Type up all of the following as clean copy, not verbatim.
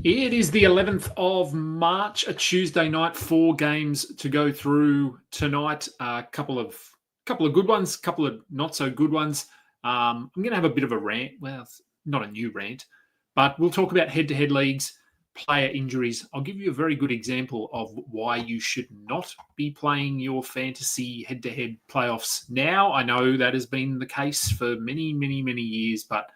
It is the 11th of March, a Tuesday night, 4 games to go through tonight. A couple of good ones, a couple of not so good ones. I'm going to have a bit of a rant. Well, it's not a new rant, but we'll talk about head-to-head leagues, player injuries. I'll give you a very good example of why you should not be playing your fantasy head-to-head playoffs now. I know that has been the case for many, many, many years, but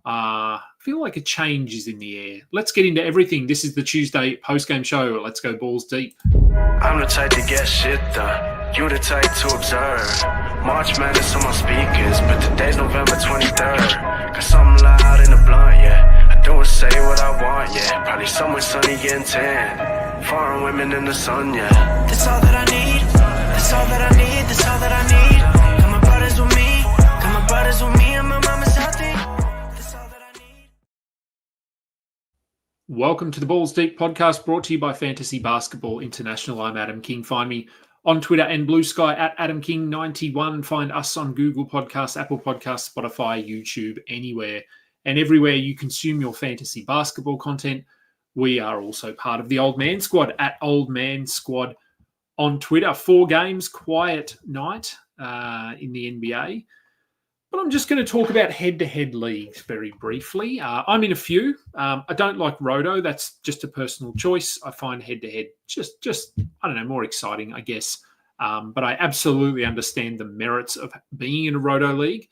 I feel like a change is in the air. Let's get into everything. This is the Tuesday post-game show. Let's go balls deep. I'm the type to get shit done. You the type to observe. March Madness on my speakers, but today's November 23rd. Got something loud in the blunt, yeah. I don't say what I want, yeah. Probably somewhere sunny getting tan. Foreign women in the sun, yeah. That's all that I need. That's all that I need. That's all that I need. Got my brothers with me. Got my brothers with me and my mama's healthy. Welcome to the Balls Deep podcast, brought to you by Fantasy Basketball International. I'm Adam King. Find me on Twitter and Blue Sky at AdamKing91. Find us on Google Podcasts, Apple Podcasts, Spotify, YouTube, anywhere and everywhere you consume your fantasy basketball content. We are also part of the Old Man Squad at Old Man Squad on Twitter. 4 games, quiet night in the NBA. But I'm just going to talk about head-to-head leagues very briefly. I'm in a few. I don't like Roto. That's just a personal choice. I find head-to-head just I don't know, more exciting, I guess. But I absolutely understand the merits of being in a Roto league.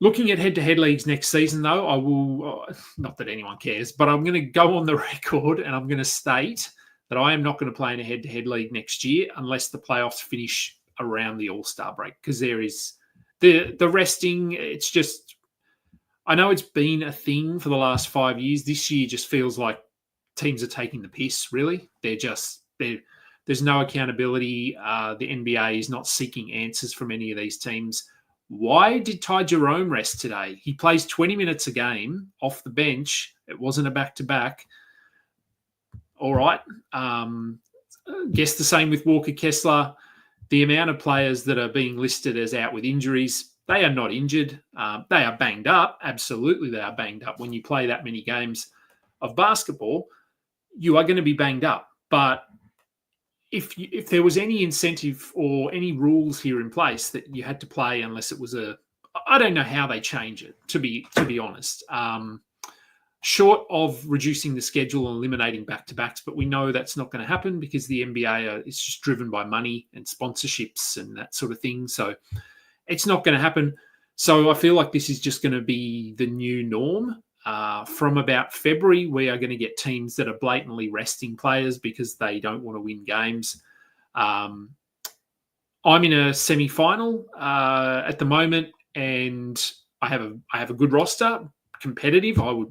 Looking at head-to-head leagues next season, though, I will, not that anyone cares, but I'm going to go on the record and I'm going to state that I am not going to play in a head-to-head league next year unless the playoffs finish around the All-Star break, because there is... The resting, it's just, I know it's been a thing for the last 5 years. This year just feels like teams are taking the piss, really. There's no accountability. The NBA is not seeking answers from any of these teams. Why did Ty Jerome rest today? He plays 20 minutes a game off the bench. It wasn't a back-to-back. All right. Guess the same with Walker Kessler. The amount of players that are being listed as out with injuries, they are not injured. They are banged up. Absolutely, they are banged up. When you play that many games of basketball, you are going to be banged up. But if there was any incentive or any rules here in place that you had to play unless it was I don't know how they change it, to be honest. Short of reducing the schedule and eliminating back-to-backs, but we know that's not going to happen because the NBA is just driven by money and sponsorships and that sort of thing. So it's not going to happen. So I feel like this is just going to be the new norm. From about February, we are going to get teams that are blatantly resting players because they don't want to win games. I'm in a semi-final at the moment, and I have a good roster. Competitive. I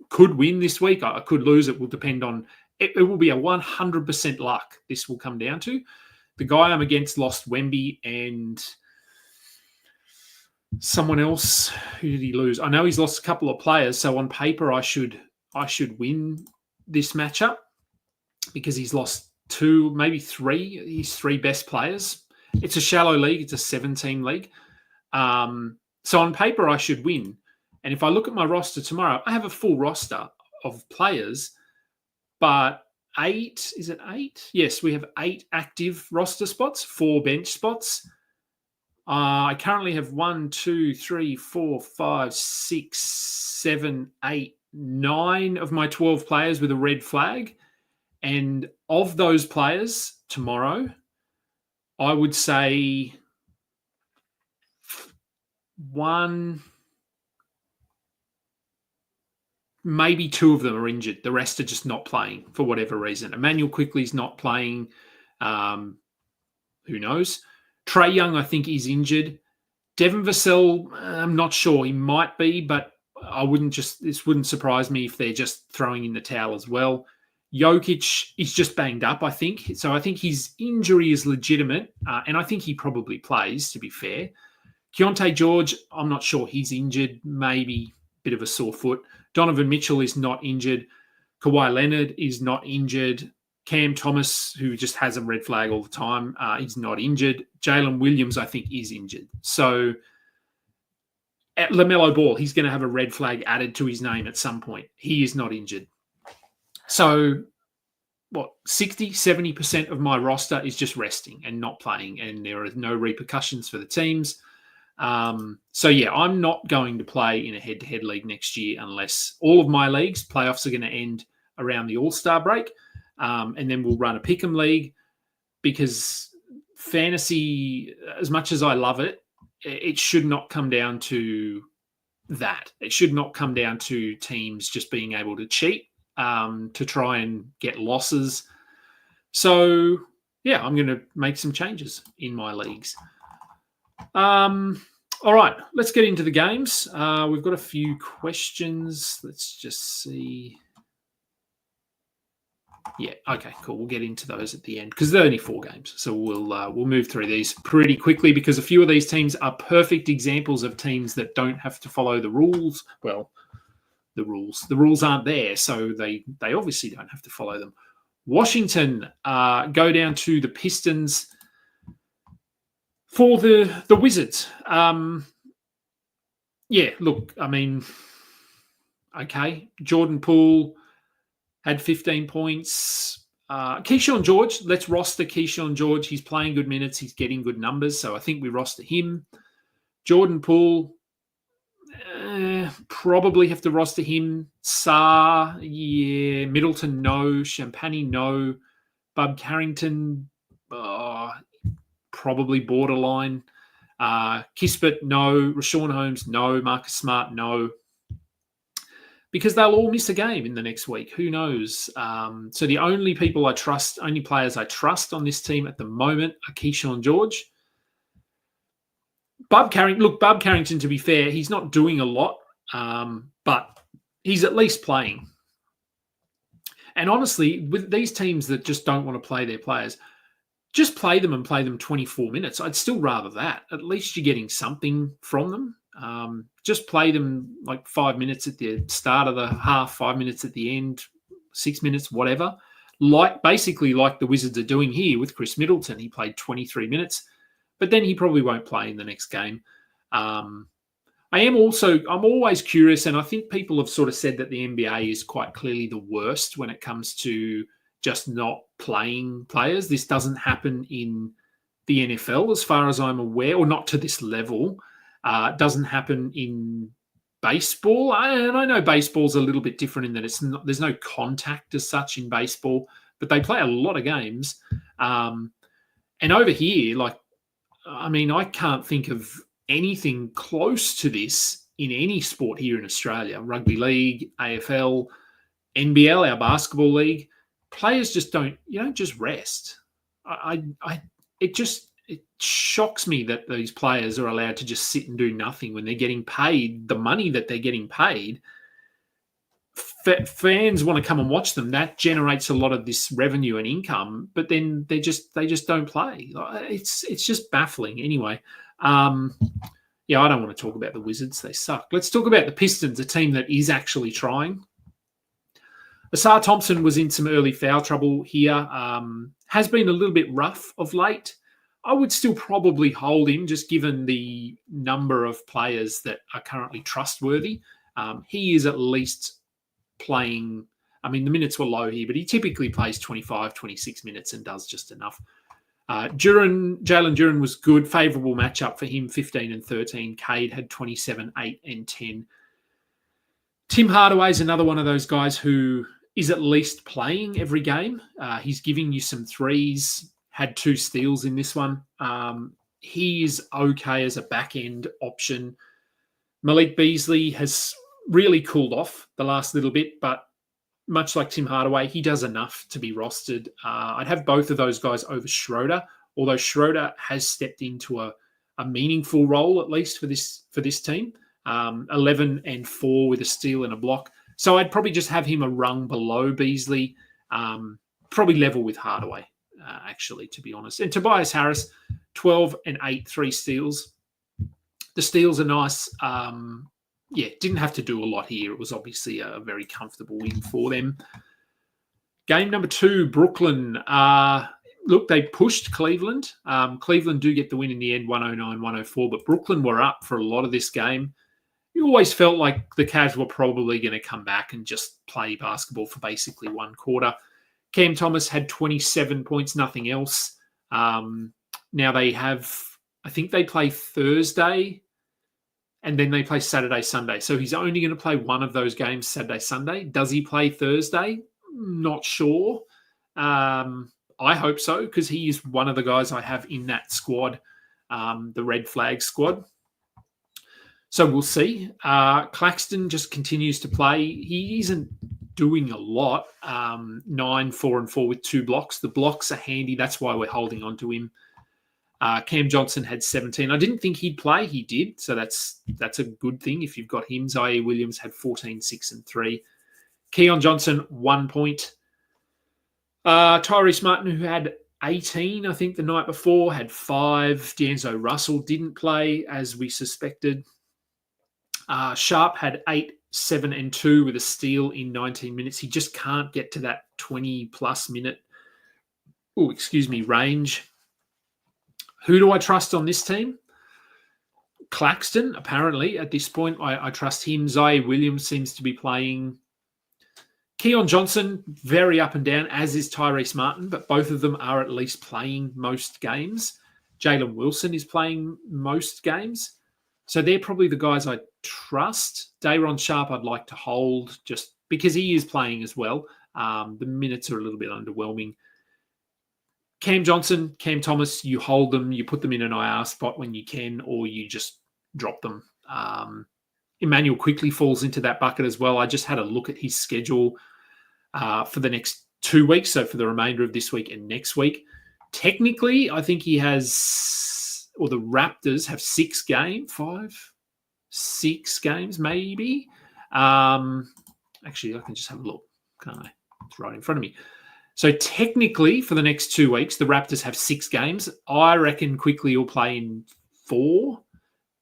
could win this week. I could lose. It will depend on. It will be a 100% luck. This will come down to. The guy I'm against lost Wemby and someone else. Who did he lose? I know he's lost a couple of players. So on paper, I should win this matchup because he's lost 2, maybe 3. His 3 best players. It's a shallow league. It's a 7-team league. So on paper, I should win. And if I look at my roster tomorrow, I have a full roster of players, but 8, is it 8? Yes, we have 8 active roster spots, 4 bench spots. I currently have 1, 2, 3, 4, 5, 6, 7, 8, 9 of my 12 players with a red flag. And of those players tomorrow, I would say 1... maybe 2 of them are injured. The rest are just not playing for whatever reason. Emmanuel Quickly's not playing. Who knows? Trae Young, I think, is injured. Devin Vassell, I'm not sure. He might be, but this wouldn't surprise me if they're just throwing in the towel as well. Jokic is just banged up, I think. So I think his injury is legitimate, and I think he probably plays, to be fair. Keontae George, I'm not sure he's injured. Maybe a bit of a sore foot. Donovan Mitchell is not injured. Kawhi Leonard is not injured. Cam Thomas, who just has a red flag all the time, he's not injured. Jalen Williams, I think, is injured. So LaMelo Ball, he's going to have a red flag added to his name at some point. He is not injured. So, 60, 70% of my roster is just resting and not playing, and there are no repercussions for the teams. I'm not going to play in a head-to-head league next year unless all of my leagues, playoffs are going to end around the All-Star break, and then we'll run a pick'em league, because fantasy, as much as I love it, it should not come down to that. It should not come down to teams just being able to cheat to try and get losses. So, I'm going to make some changes in my leagues. All right, let's get into the games. We've got a few questions. Let's just see. Yeah, okay, cool. We'll get into those at the end because they're only 4 games. So we'll move through these pretty quickly because a few of these teams are perfect examples of teams that don't have to follow the rules. Well, the rules aren't there, so they obviously don't have to follow them. Washington go down to the Pistons for the Wizards. Look, I mean, okay, Jordan Poole had 15 points. Keyshawn George, let's roster Keyshawn George. He's playing good minutes. He's getting good numbers. So I think we roster him. Jordan Poole, probably have to roster him. Sarr, yeah. Middleton, no. Champagny, no. Bub Carrington, probably borderline. Kispert, no. Rashawn Holmes, no. Marcus Smart, no. Because they'll all miss a game in the next week. Who knows? So the only players I trust on this team at the moment are Keyshawn George. Bub Carrington, to be fair, he's not doing a lot, but he's at least playing. And honestly, with these teams that just don't want to play their players, just play them and play them 24 minutes. I'd still rather that. At least you're getting something from them. Just play them like 5 minutes at the start of the half, 5 minutes at the end, 6 minutes, whatever. Basically like the Wizards are doing here with Chris Middleton. He played 23 minutes, but then he probably won't play in the next game. I'm always curious, and I think people have sort of said that the NBA is quite clearly the worst when it comes to just not playing players. This doesn't happen in the NFL as far as I'm aware, or not to this level. Doesn't happen in baseball. And I know baseball's a little bit different in that there's no contact as such in baseball, but they play a lot of games. And over here, I can't think of anything close to this in any sport here in Australia. Rugby league, AFL, NBL, our basketball league. Players just don't just rest. It shocks me that these players are allowed to just sit and do nothing when they're getting paid the money that they're getting paid. Fans want to come and watch them. That generates a lot of this revenue and income, but then they just don't play. It's just baffling. Anyway, I don't want to talk about the Wizards. They suck. Let's talk about the Pistons, a team that is actually trying. Asar Thompson was in some early foul trouble here. Has been a little bit rough of late. I would still probably hold him, just given the number of players that are currently trustworthy. He is at least playing. I mean, the minutes were low here, but he typically plays 25, 26 minutes and does just enough. Jalen Duren was good. Favourable matchup for him, 15 and 13. Cade had 27, 8 and 10. Tim Hardaway is another one of those guys who is at least playing every game. He's giving you some threes. Had 2 steals in this one. He is okay as a back-end option. Malik Beasley has really cooled off the last little bit, but much like Tim Hardaway, he does enough to be rostered. I'd have both of those guys over Schroeder, although Schroeder has stepped into a meaningful role, at least for this team. 11 and 4 with a steal and a block. So I'd probably just have him a rung below Beasley, probably level with Hardaway. Actually, to be honest. And Tobias Harris, 12 and 8, 3 steals. The steals are nice. Didn't have to do a lot here. It was obviously a very comfortable win for them. Game number 2, Brooklyn. Look, they pushed Cleveland. Cleveland do get the win in the end, 109-104, but Brooklyn were up for a lot of this game. you always felt like the Cavs were probably going to come back and just play basketball for basically one quarter. Cam Thomas had 27 points, nothing else. Now they have, I think they play Thursday and then they play Saturday, Sunday. So he's only going to play one of those games, Saturday, Sunday. Does he play Thursday? Not sure. I hope so, because he is one of the guys I have in that squad, the red flag squad. So we'll see. Claxton just continues to play. He isn't doing a lot. 9, 4, and 4 with 2 blocks. The blocks are handy. That's why we're holding on to him. Cam Johnson had 17. I didn't think he'd play. He did. So that's a good thing if you've got him. Zion Williams had 14, 6, and 3. Keon Johnson, 1 point. Tyrese Martin, who had 18, I think, the night before, had 5. D'Angelo Russell didn't play, as we suspected. Sharp had 8, 7, and 2 with a steal in 19 minutes. He just can't get to that 20-plus minute, range. Who do I trust on this team? Claxton, apparently, at this point. I trust him. Zion Williams seems to be playing. Keon Johnson, very up and down, as is Tyrese Martin, but both of them are at least playing most games. Jalen Wilson is playing most games. So they're probably the guys I trust. Day'Ron Sharp I'd like to hold just because he is playing as well. The minutes are a little bit underwhelming. Cam Johnson, Cam Thomas, you hold them, you put them in an IR spot when you can, or you just drop them. Emmanuel quickly falls into that bucket as well. I just had a look at his schedule for the next 2 weeks, so for the remainder of this week and next week. Technically, I think he has, or the Raptors have 6 games maybe. Actually, I can just have a look, can't I? It's right in front of me. So technically, for the next 2 weeks, the Raptors have 6 games. I reckon quickly he'll play in 4,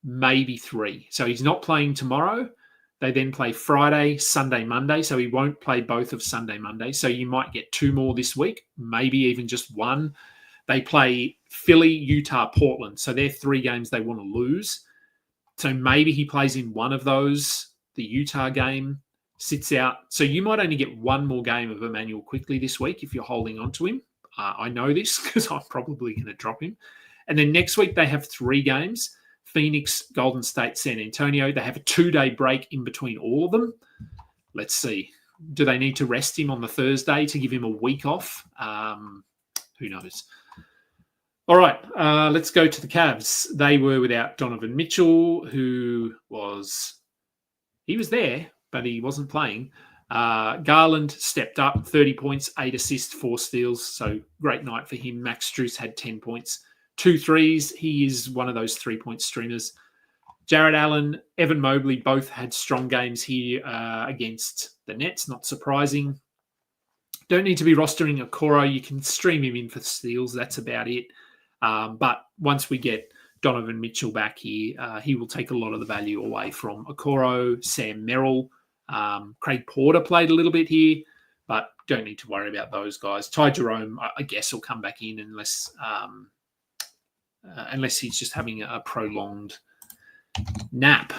maybe 3. So he's not playing tomorrow. They then play Friday, Sunday, Monday. So he won't play both of Sunday, Monday. So you might get 2 more this week, maybe even just 1. They play Philly, Utah, Portland. So they're 3 games they want to lose. So maybe he plays in one of those. The Utah game sits out. So you might only get 1 more game of Emmanuel quickly this week if you're holding on to him. I know this because I'm probably going to drop him. And then next week they have 3 games. Phoenix, Golden State, San Antonio. They have a 2-day break in between all of them. Let's see. Do they need to rest him on the Thursday to give him a week off? Who knows? All right, let's go to the Cavs. They were without Donovan Mitchell, who was there, but he wasn't playing. Garland stepped up, 30 points, 8 assists, 4 steals. So great night for him. Max Strus had 10 points. 2 threes. He is one of those 3-point streamers. Jared Allen, Evan Mobley both had strong games here against the Nets. Not surprising. Don't need to be rostering Okoro. You can stream him in for steals. That's about it. But once we get Donovan Mitchell back here, he will take a lot of the value away from Okoro, Sam Merrill. Craig Porter played a little bit here, but don't need to worry about those guys. Ty Jerome, I guess, will come back in unless he's just having a prolonged nap.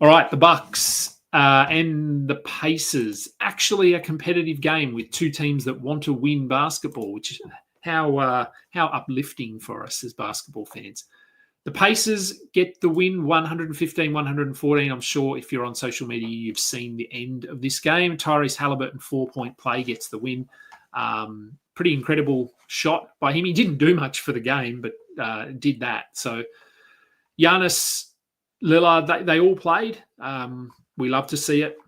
All right, the Bucks and the Pacers. Actually a competitive game with 2 teams that want to win basketball, which is how uplifting for us as basketball fans. The Pacers get the win, 115-114. I'm sure if you're on social media, you've seen the end of this game. Tyrese Haliburton, 4-point play, gets the win. Pretty incredible shot by him. He didn't do much for the game, but did that. So Giannis, Lillard, they all played. We love to see it.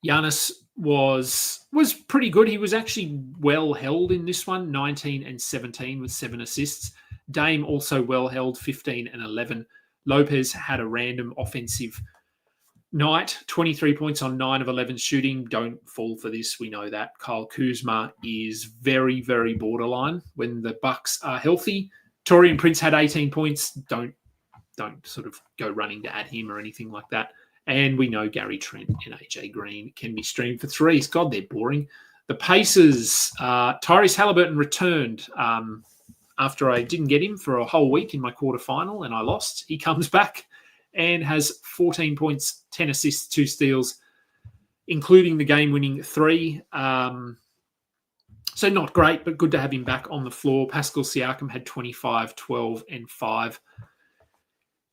Giannis was pretty good. He was actually well held in this one, 19 and 17 with 7 assists. Dame also well held, 15 and 11. Lopez had a random offensive night, 23 points on 9 of 11 shooting. Don't fall for this. We know that. Kyle Kuzma is very, very borderline when the Bucks are healthy. Taurean Prince had 18 points. Don't sort of go running to add him or anything like that. And we know Gary Trent and AJ Green can be streamed for 3s. God, they're boring. The Pacers, Tyrese Haliburton returned after I didn't get him for a whole week in my quarterfinal and I lost. He comes back and has 14 points, 10 assists, 2 steals, including the game-winning 3. So not great, but good to have him back on the floor. Pascal Siakam had 25, 12, and 5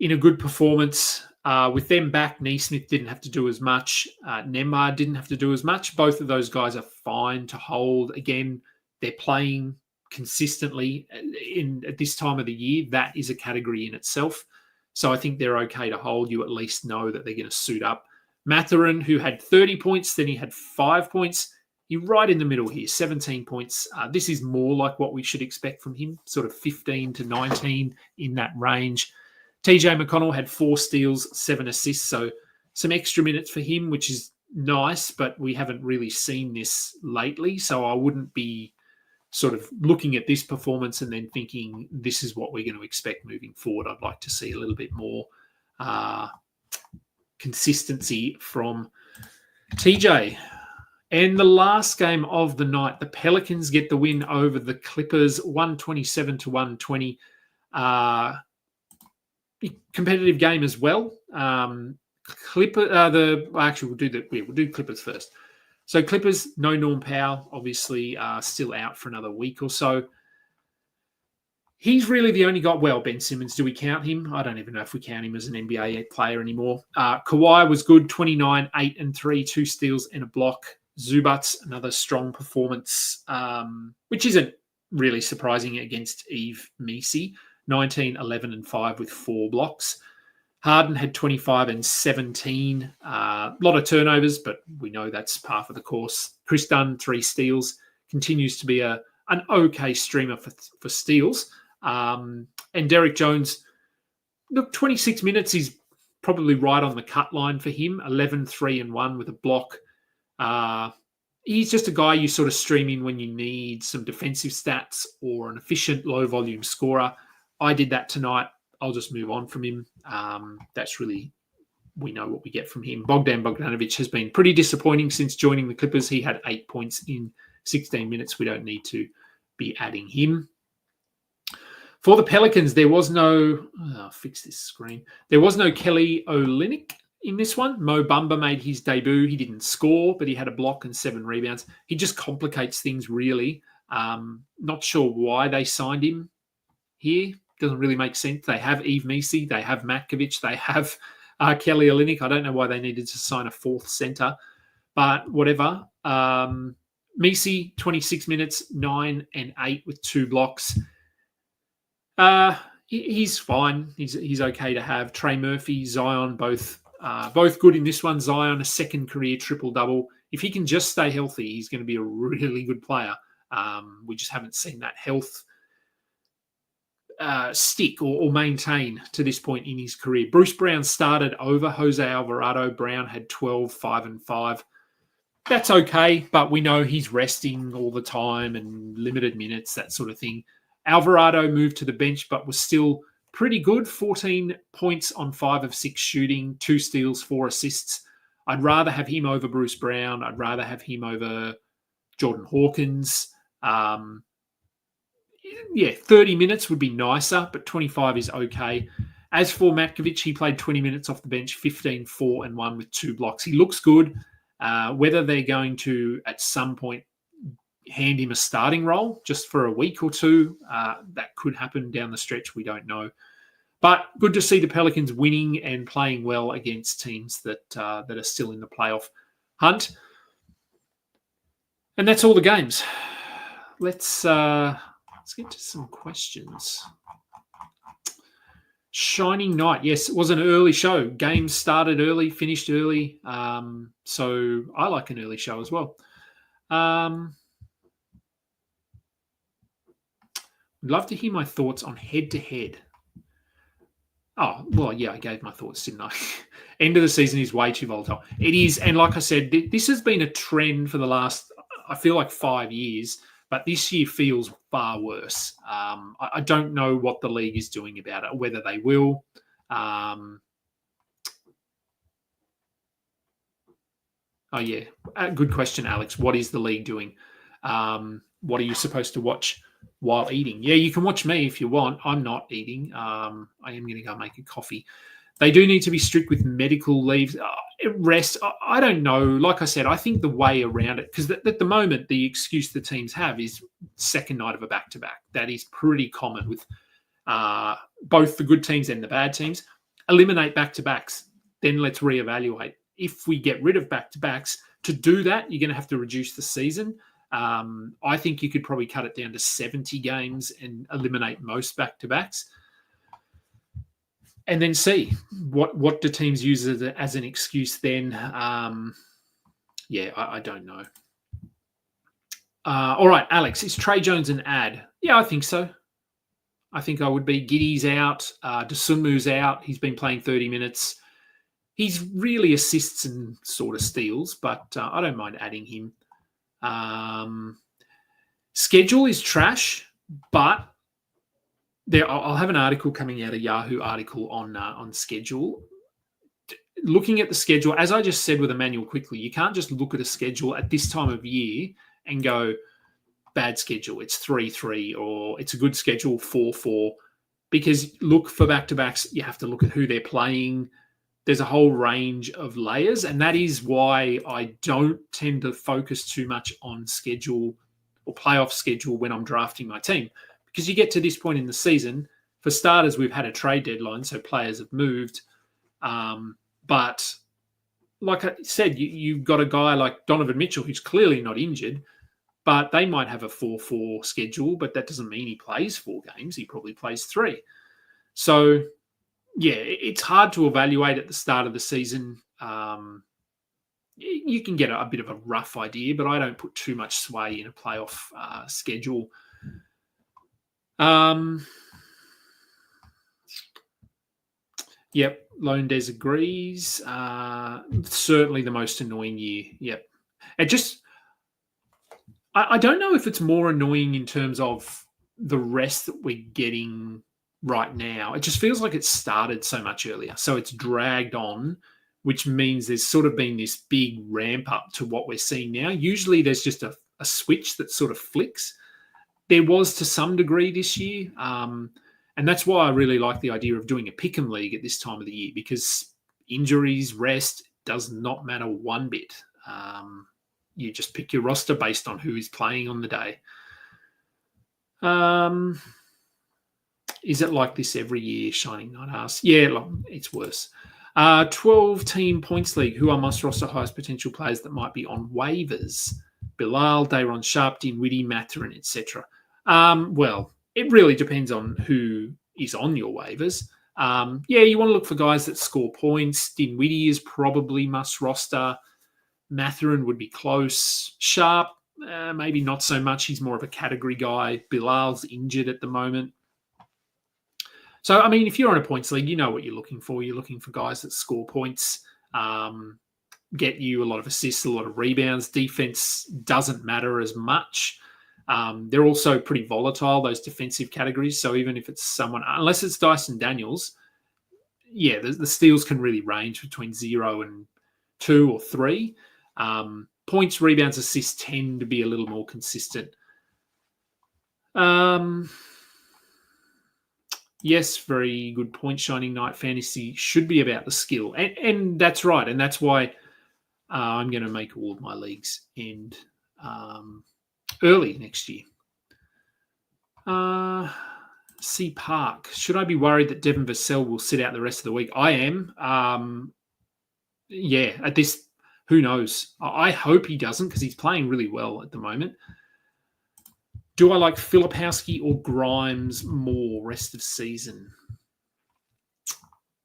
in a good performance. With them back, Neesmith didn't have to do as much. Nembhard didn't have to do as much. Both of those guys are fine to hold. Again, they're playing consistently at this time of the year. That is a category in itself. So I think they're okay to hold. You at least know that they're going to suit up. Mathurin, who had 30 points, then he had 5 points. You're right in the middle here, 17 points. This is more like what we should expect from him, sort of 15 to 19 in that range. TJ McConnell had 4 steals, 7 assists, so some extra minutes for him, which is nice, but we haven't really seen this lately, so I wouldn't be sort of looking at this performance and then thinking this is what we're going to expect moving forward. I'd like to see a little bit more consistency from TJ. And the last game of the night, the Pelicans get the win over the Clippers, 127 to 120. Competitive game as well. We'll do Clippers first. So Clippers, no Norm Powell, obviously still out for another week or so. He's really the only guy. Well, Ben Simmons, do we count him? I don't even know if we count him as an NBA player anymore. Kawhi was good, 29, 8 and 3, 2 steals and a block. Zubats, another strong performance, which isn't really surprising against Yves Messi. 19, 11 and 5 with 4 blocks. Harden had 25 and 17. A lot of turnovers, but we know that's par for the course. Chris Dunn, 3 steals. Continues to be an okay streamer for steals. And Derek Jones, look, 26 minutes is probably right on the cut line for him. 11, 3 and 1 with a block. He's just a guy you sort of stream in when you need some defensive stats or an efficient low-volume scorer. I did that tonight. I'll just move on from him. That's really, we know what we get from him. Bogdan Bogdanovic has been pretty disappointing since joining the Clippers. He had 8 points in 16 minutes. We don't need to be adding him. For the Pelicans, there was no, I'll fix this screen. There was no Kelly Olynyk in this one. Mo Bamba made his debut. He didn't score, but he had a block and 7 rebounds. He just complicates things, really. Not sure why they signed him here. Doesn't really make sense. They have Yves Messi. They have Matkovic. They have Kelly Olynyk. I don't know why they needed to sign a 4th center, but whatever. Messi, 26 minutes, 9 and 8 with 2 blocks. He's fine. He's okay to have. Trey Murphy, Zion, both good in this one. Zion, a second career triple-double. If he can just stay healthy, he's going to be a really good player. We just haven't seen that health stick or maintain to this point in his career. Bruce Brown started over Jose Alvarado. Brown had 12, 5 and 5. That's okay, but we know he's resting all the time and limited minutes, that sort of thing. Alvarado moved to the bench, but was still pretty good. 14 points on 5 of 6 shooting, 2 steals, 4 assists. I'd rather have him over Bruce Brown. I'd rather have him over Jordan Hawkins. 30 minutes would be nicer, but 25 is okay. As for Matkovic, he played 20 minutes off the bench, 15, 4 and 1 with 2 blocks. He looks good. Whether they're going to, at some point, hand him a starting role just for a week or two, that could happen down the stretch. We don't know. But good to see the Pelicans winning and playing well against teams that are still in the playoff hunt. And that's all the games. Let's get to some questions. Shining Night. Yes, it was an early show. Games started early, finished early. So I like an early show as well. I'd love to hear my thoughts on head-to-head. Oh, well, yeah, I gave my thoughts, didn't I? End of the season is way too volatile. It is, and like I said, this has been a trend for the last, I feel like 5 years, but this year feels far worse. I don't know what the league is doing about it, whether they will. Good question, Alex. What is the league doing? What are you supposed to watch while eating? Yeah, you can watch me if you want. I'm not eating. I am going to go make a coffee. They do need to be strict with medical leave. Rest, I don't know. Like I said, I think the way around it, because at the moment, the excuse the teams have is second night of a back-to-back. That is pretty common with both the good teams and the bad teams. Eliminate back-to-backs, then let's reevaluate. If we get rid of back-to-backs, to do that, you're going to have to reduce the season. I think you could probably cut it down to 70 games and eliminate most back-to-backs. And then see what do teams use as an excuse then. I don't know. All right, Alex, is Trey Jones an ad? Yeah, I think so. I think I would be. Giddy's out. Dosunmu's out. He's been playing 30 minutes. He's really assists and sort of steals, but I don't mind adding him. Schedule is trash, but I'll have an article coming out, a Yahoo article on schedule. Looking at the schedule, as I just said with Emmanuel quickly, you can't just look at a schedule at this time of year and go, bad schedule, it's 3-3, or it's a good schedule, 4-4. Because look for back-to-backs, you have to look at who they're playing. There's a whole range of layers, and that is why I don't tend to focus too much on schedule or playoff schedule when I'm drafting my team. Because you get to this point in the season, for starters, we've had a trade deadline, so players have moved. But like I said, you've got a guy like Donovan Mitchell, who's clearly not injured, but they might have a 4-4 schedule, but that doesn't mean he plays 4 games. He probably plays 3. So, yeah, it's hard to evaluate at the start of the season. You can get a bit of a rough idea, but I don't put too much sway in a playoff schedule. Yep, Lone Des agrees. Certainly the most annoying year. Yep. It just, I don't know if it's more annoying in terms of the rest that we're getting right now. It just feels like it started so much earlier. So it's dragged on, which means there's sort of been this big ramp up to what we're seeing now. Usually there's just a switch that sort of flicks. There was to some degree this year. And that's why I really like the idea of doing a pick'em league at this time of the year, because injuries, rest, does not matter one bit. You just pick your roster based on who is playing on the day. Is it like this every year? Shining Knight asks. Yeah, it's worse. 12-team points league. Who are must roster highest potential players that might be on waivers? Bilal, Dayron Sharp, Dinwiddie, Mathurin, etc. Well, it really depends on who is on your waivers. You want to look for guys that score points. Dinwiddie is probably must roster. Mathurin would be close. Sharp, maybe not so much. He's more of a category guy. Bilal's injured at the moment. So, I mean, if you're on a points league, you know what you're looking for. You're looking for guys that score points, get you a lot of assists, a lot of rebounds. Defense doesn't matter as much. They're also pretty volatile, those defensive categories. So even if it's someone, unless it's Dyson Daniels, yeah, the steals can really range between 0 and 2 or 3. Points, rebounds, assists tend to be a little more consistent. Yes, very good point. Shining Knight Fantasy should be about the skill. And that's right. And that's why I'm going to make all of my leagues end early next year. C Park. Should I be worried that Devin Vassell will sit out the rest of the week? I am. At this, who knows? I hope he doesn't, because he's playing really well at the moment. Do I like Filipowski or Grimes more rest of season?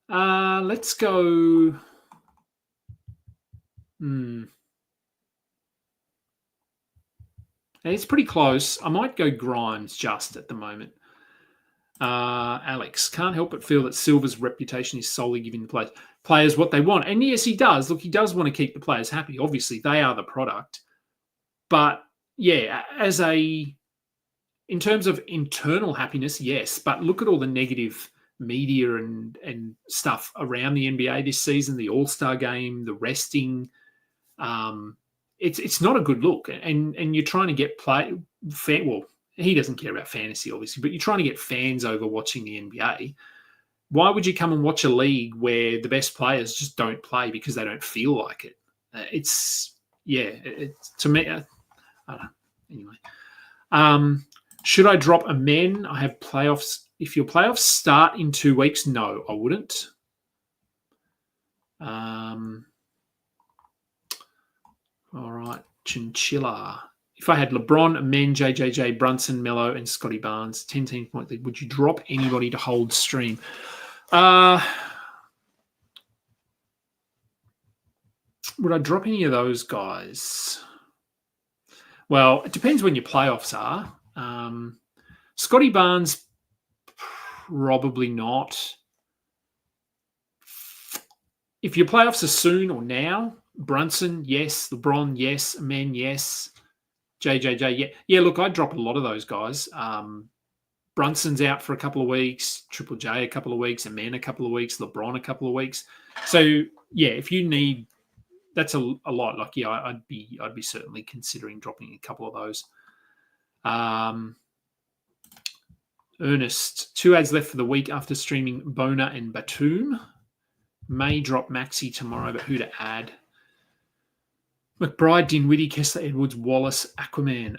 Let's go. It's pretty close. I might go Grimes just at the moment. Alex, can't help but feel that Silver's reputation is solely giving the players what they want. And yes, he does. Look, he does want to keep the players happy. Obviously, they are the product. But yeah, in terms of internal happiness, yes. But look at all the negative media and stuff around the NBA this season, the All-Star game, the resting. It's not a good look. And you're trying to get he doesn't care about fantasy, obviously, but you're trying to get fans over watching the NBA. why would you come and watch a league where the best players just don't play because they don't feel like it? To me, I don't know. Anyway. Should I drop a men? I have playoffs. If your playoffs start in 2 weeks, no, I wouldn't. All right, Chinchilla. If I had LeBron, Men, JJJ, Brunson, Melo, and Scotty Barnes, 10 point lead, would you drop anybody to hold stream? Would I drop any of those guys? Well, it depends when your playoffs are. Scotty Barnes, probably not. If your playoffs are soon or now, Brunson, yes. LeBron, yes. Men, yes. JJJ, yeah. Yeah, look, I'd drop a lot of those guys. Brunson's out for a couple of weeks, Triple J a couple of weeks, and Men a couple of weeks, LeBron a couple of weeks. So, yeah, if you need, that's a lot. Like, yeah, I'd be certainly considering dropping a couple of those. Ernest, 2 ads left for the week after streaming Bona and Batum. May drop Maxi tomorrow, but who to add? McBride, Dinwiddie, Kessler, Edwards, Wallace, Aquaman.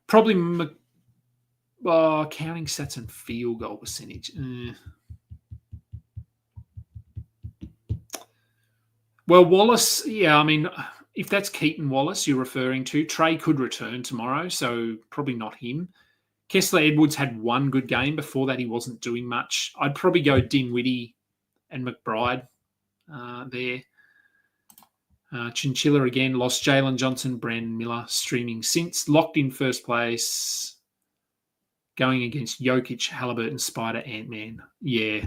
Probably counting stats and field goal percentage. Well, Wallace, yeah, I mean, if that's Keaton Wallace you're referring to, Trey could return tomorrow, so probably not him. Kessler Edwards had one good game. Before that, he wasn't doing much. I'd probably go Dinwiddie and McBride there. Chinchilla again, lost Jalen Johnson, Brandon Miller, streaming since. Locked in first place. Going against Jokic, Haliburton, Spider, Ant-Man. Yeah.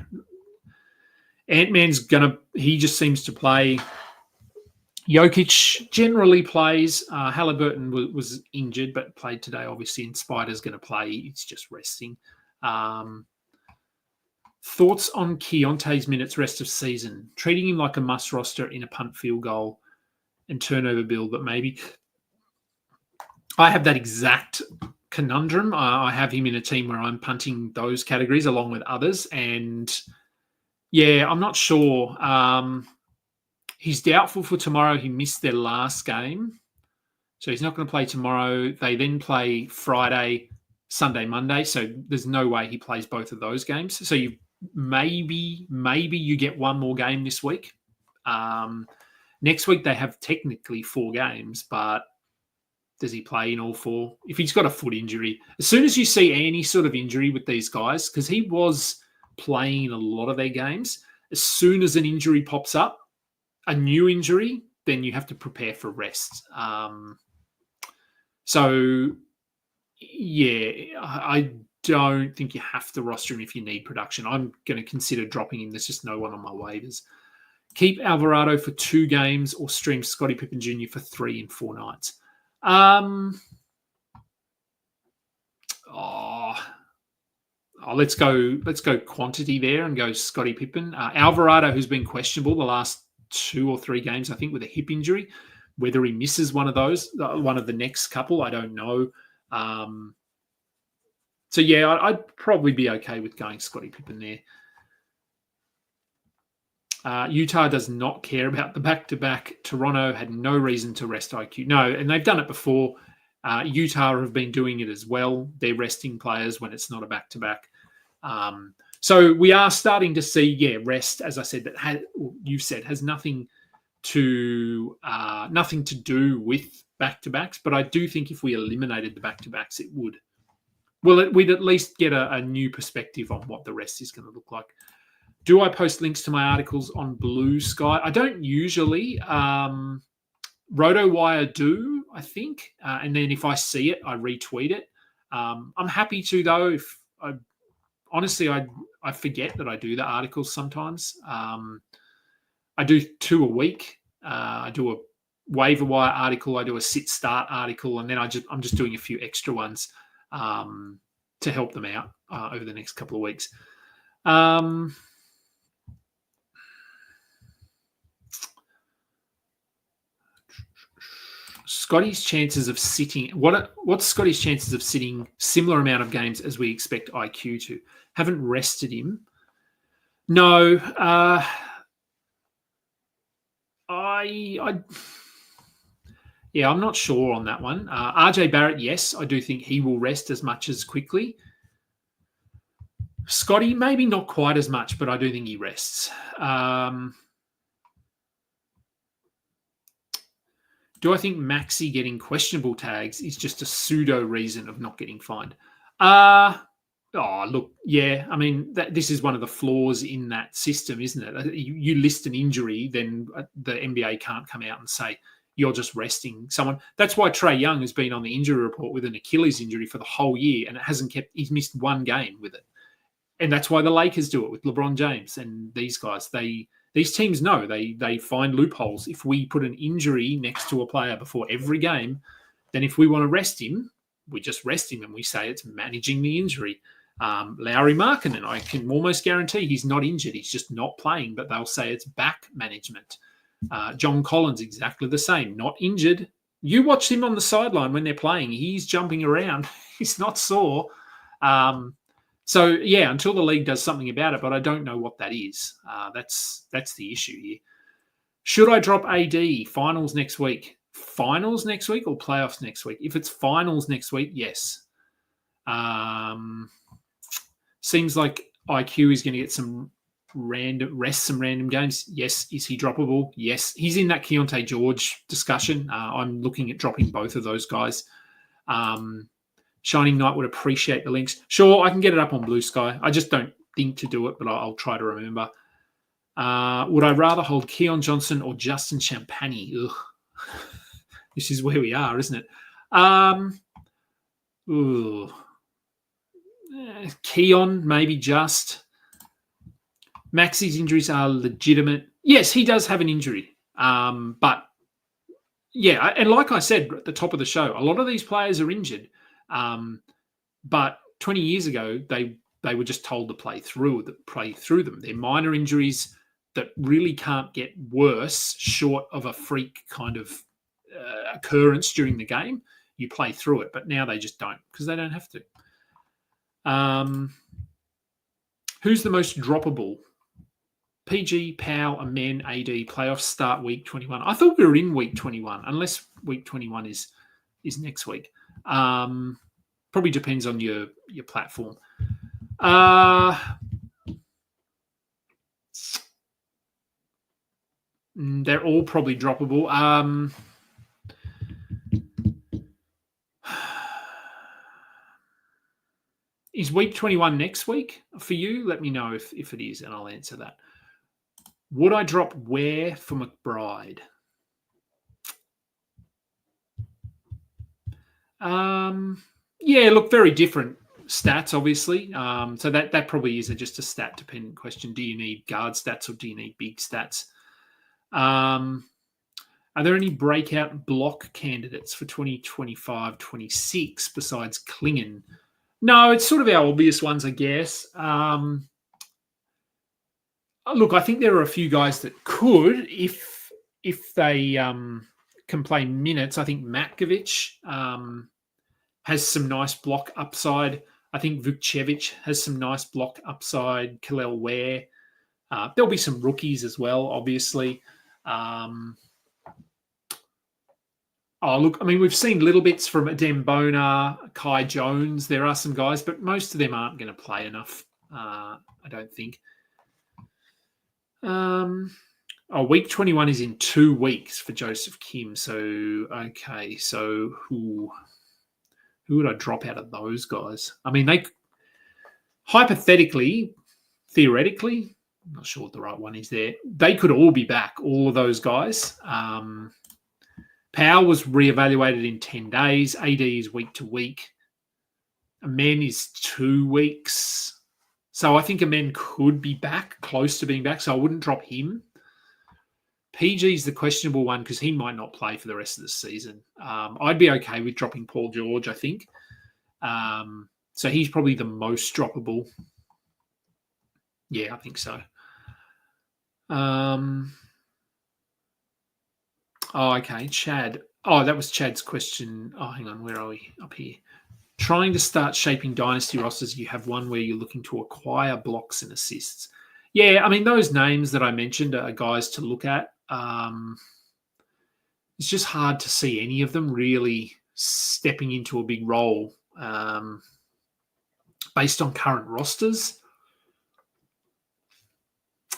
Ant-Man's he just seems to play. Jokic generally plays. Haliburton was injured, but played today, obviously, and Spider's going to play. It's just resting. Thoughts on Keontae's minutes rest of season? Treating him like a must roster in a punt, field goal, and turnover build, but maybe. I have that exact conundrum. I have him in a team where I'm punting those categories along with others, and yeah, I'm not sure. He's doubtful for tomorrow. He missed their last game, so he's not going to play tomorrow. They then play Friday, Sunday, Monday, so there's no way he plays both of those games. So you maybe you get one more game this week. Next week they have technically 4 games, but does he play in all 4? If he's got a foot injury, as soon as you see any sort of injury with these guys, because he was playing in a lot of their games, as soon as an injury pops up, a new injury, then you have to prepare for rest. So, yeah, I don't think you have to roster him if you need production. I'm going to consider dropping him. There's just no one on my waivers. Keep Alvarado for 2 games or stream Scottie Pippen Jr. for 3 and 4 nights. Let's go quantity there and go Scottie Pippen. Alvarado, who's been questionable the last 2 or 3 games, I think, with a hip injury. Whether he misses one of those, one of the next couple, I don't know. So, yeah, I'd probably be okay with going Scottie Pippen there. Utah does not care about the back-to-back. Toronto had no reason to rest IQ. No, and they've done it before. Utah have been doing it as well. They're resting players when it's not a back-to-back. So we are starting to see, rest, as I said, that you've said, has nothing to do with back-to-backs. But I do think if we eliminated the back-to-backs, it would. Well, we'd at least get a new perspective on what the rest is going to look like. Do I post links to my articles on Blue Sky? I don't usually. RotoWire do, I think. And then if I see it, I retweet it. I'm happy to, though. Honestly, I forget that I do the articles sometimes. I do 2 a week. I do a waiver wire article. I do a sit start article. And then I'm just doing a few extra ones to help them out over the next couple of weeks. Scotty's chances of sitting. What's Scotty's chances of sitting similar amount of games as we expect IQ to? Haven't rested him. No. I'm not sure on that one. RJ Barrett, yes, I do think he will rest as much as quickly. Scotty, maybe not quite as much, but I do think he rests. Do I think Maxi getting questionable tags is just a pseudo reason of not getting fined? Look, yeah. I mean, this is one of the flaws in that system, isn't it? You list an injury, then the NBA can't come out and say you're just resting someone. That's why Trae Young has been on the injury report with an Achilles injury for the whole year, and he's missed one game with it. And that's why the Lakers do it with LeBron James and these guys. These teams know they find loopholes. If we put an injury next to a player before every game, then if we want to rest him, we just rest him and we say it's managing the injury. Lauri Markkanen, I can almost guarantee he's not injured. He's just not playing, but they'll say it's back management. John Collins, exactly the same. Not injured. You watch him on the sideline when they're playing. He's jumping around. He's not sore. So, yeah, until the league does something about it, but I don't know what that is. That's the issue here. Should I drop AD finals next week? Finals next week or playoffs next week? If it's finals next week, yes. Seems like IQ is going to get some random games. Yes. Is he droppable? Yes. He's in that Keontae George discussion. I'm looking at dropping both of those guys. Shining Knight would appreciate the links. Sure, I can get it up on Blue Sky. I just don't think to do it, but I'll try to remember. Would I rather hold Keon Johnson or Justin Champagny? Ugh. This is where we are, isn't it? Keon, maybe just. Maxi's injuries are legitimate. Yes, he does have an injury. But, yeah, and like I said at the top of the show, a lot of these players are injured. But 20 years ago, they were just told to play through them. They're minor injuries that really can't get worse short of a freak kind of occurrence during the game. You play through it, but now they just don't because they don't have to. Who's the most droppable? PG, Powell, Amen, AD, playoffs start week 21. I thought we were in week 21, unless week 21 is next week. Probably depends on your platform. They're all probably droppable. Is week 21 next week for you? Let me know if it is, and I'll answer that. Would I drop Ware for McBride? Yeah, look, very different stats, obviously. So that probably is just a stat-dependent question. Do you need guard stats or do you need big stats? Are there any breakout block candidates for 2025-26 besides Klingon? No, it's sort of our obvious ones, I guess. Look, I think there are a few guys that could if they can play minutes. I think Matkovic has some nice block upside. I think Vukcevic has some nice block upside. Kel'el Ware. There'll be some rookies as well, obviously. Look, I mean, we've seen little bits from Adem Bona, Kai Jones. There are some guys, but most of them aren't going to play enough, I don't think. Week 21 is in 2 weeks for Joseph Kim. So, okay. So who would I drop out of those guys? I mean, they hypothetically, theoretically, I'm not sure what the right one is there. They could all be back, all of those guys. Powell was reevaluated in 10 days. AD is week to week. Amen is 2 weeks. So I think Amen could be back, close to being back. So I wouldn't drop him. PG is the questionable one because he might not play for the rest of the season. I'd be okay with dropping Paul George, I think. So he's probably the most droppable. Yeah, I think so. Okay. Chad. Oh, that was Chad's question. Oh, hang on. Where are we? Up here. Trying to start shaping dynasty rosters, you have one where you're looking to acquire blocks and assists. Yeah, I mean, those names that I mentioned are guys to look at. It's just hard to see any of them really stepping into a big role based on current rosters.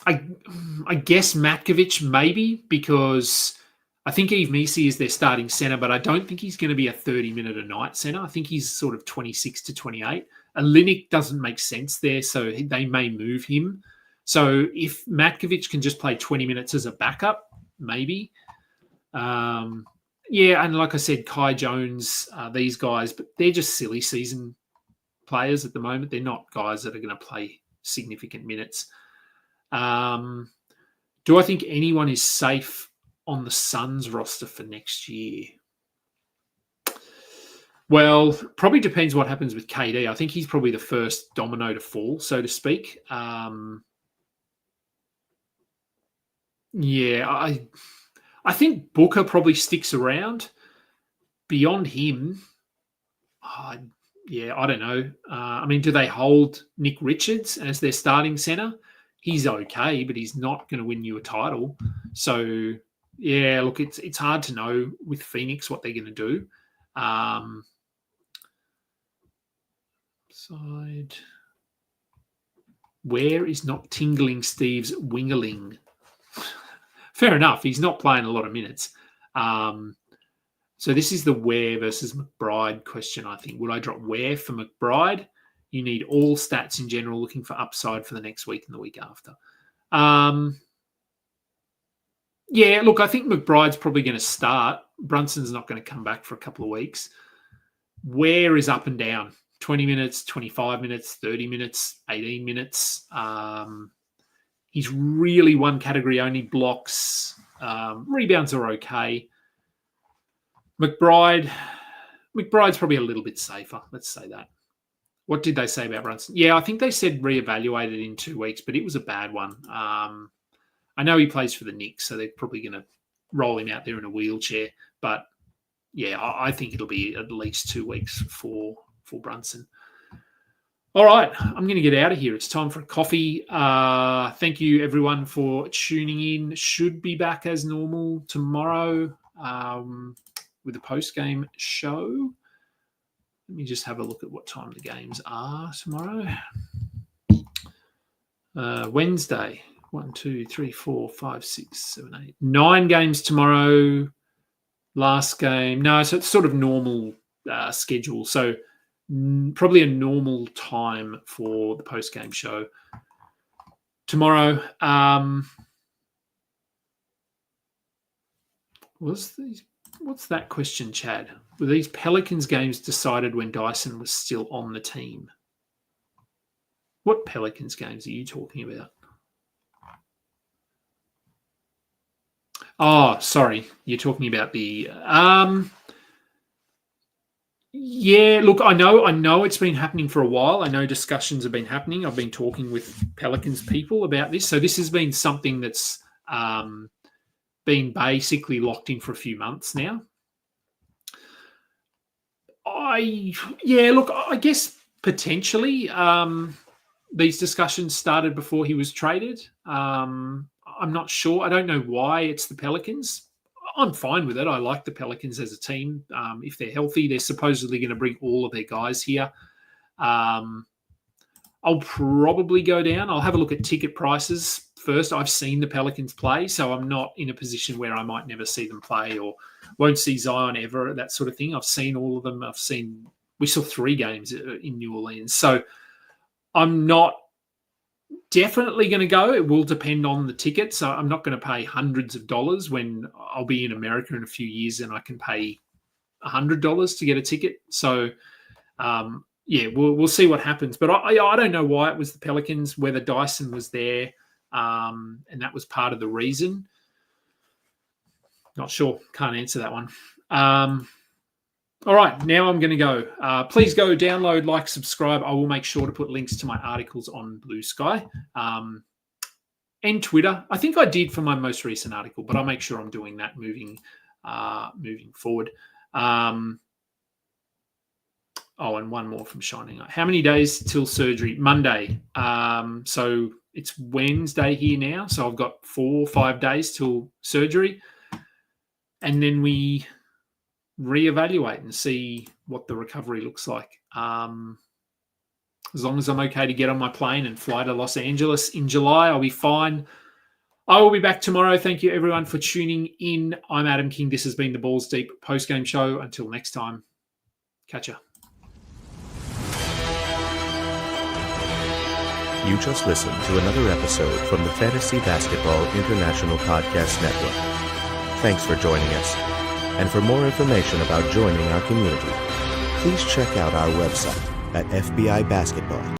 I guess Matkovic maybe, because I think Eve Misi is their starting centre, but I don't think he's going to be a 30-minute a night centre. I think he's sort of 26 to 28. Olynyk doesn't make sense there, so they may move him. So if Matkovic can just play 20 minutes as a backup, maybe. Yeah, and like I said, Kai Jones, these guys, but they're just silly season players at the moment. They're not guys that are going to play significant minutes. Do I think anyone is safe on the Suns roster for next year? Well, probably depends what happens with KD. I think he's probably the first domino to fall, so to speak. Yeah, I think Booker probably sticks around. Beyond him, I don't know. I mean, do they hold Nick Richards as their starting center? He's okay, but he's not going to win you a title. So, yeah, look, it's hard to know with Phoenix what they're going to do. Side. Where is not tingling Steve's wingerling? Fair enough. He's not playing a lot of minutes. So this is the Ware versus McBride question, I think. Would I drop Ware for McBride? You need all stats in general, looking for upside for the next week and the week after. Yeah, look, I think McBride's probably going to start. Brunson's not going to come back for a couple of weeks. Ware is up and down. 20 minutes, 25 minutes, 30 minutes, 18 minutes. He's really one category only. Blocks. Rebounds are okay. McBride's probably a little bit safer. Let's say that. What did they say about Brunson? Yeah, I think they said reevaluated in 2 weeks, but it was a bad one. I know he plays for the Knicks, so they're probably going to roll him out there in a wheelchair. But, yeah, I think it'll be at least 2 weeks for Brunson. All right, I'm going to get out of here. It's time for a coffee. Thank you, everyone, for tuning in. Should be back as normal tomorrow with a post-game show. Let me just have a look at what time the games are tomorrow. Wednesday. 1, 2, 3, 4, 5, 6, 7, 8. 9 games tomorrow. Last game. No, so it's sort of normal schedule. So probably a normal time for the post-game show tomorrow. What's that question, Chad? Were these Pelicans games decided when Dyson was still on the team? What Pelicans games are you talking about? Oh, sorry. You're talking about the... Yeah, look, I know it's been happening for a while. I know discussions have been happening. I've been talking with Pelicans people about this. So this has been something that's been basically locked in for a few months now. I guess potentially these discussions started before he was traded. I'm not sure. I don't know why it's the Pelicans. I'm fine with it. I like the Pelicans as a team. If they're healthy, they're supposedly going to bring all of their guys here. I'll probably go down. I'll have a look at ticket prices first. I've seen the Pelicans play, so I'm not in a position where I might never see them play or won't see Zion ever, that sort of thing. I've seen all of them. We saw 3 games in New Orleans. So I'm not definitely going to go. It will depend on the ticket. So I'm not going to pay hundreds of dollars when I'll be in America in a few years and I can pay $100 to get a ticket. So, we'll see what happens. But I don't know why it was the Pelicans, whether Dyson was there, and that was part of the reason. Not sure. Can't answer that one. All right, now I'm going to go. Please go download, like, subscribe. I will make sure to put links to my articles on Blue Sky and Twitter. I think I did for my most recent article, but I'll make sure I'm doing that moving moving forward. And one more from Shining Eye. How many days till surgery? Monday. So it's Wednesday here now. So I've got 4 or 5 days till surgery. And then we reevaluate and see what the recovery looks like. As long as I'm okay to get on my plane and fly to Los Angeles in July, I'll be fine. I will be back tomorrow. Thank you, everyone, for tuning in. I'm Adam King. This has been the Balls Deep post-game show. Until next time, catch ya. You just listened to another episode from the Fantasy Basketball International Podcast Network. Thanks for joining us. And for more information about joining our community, please check out our website at fbibasketball.com.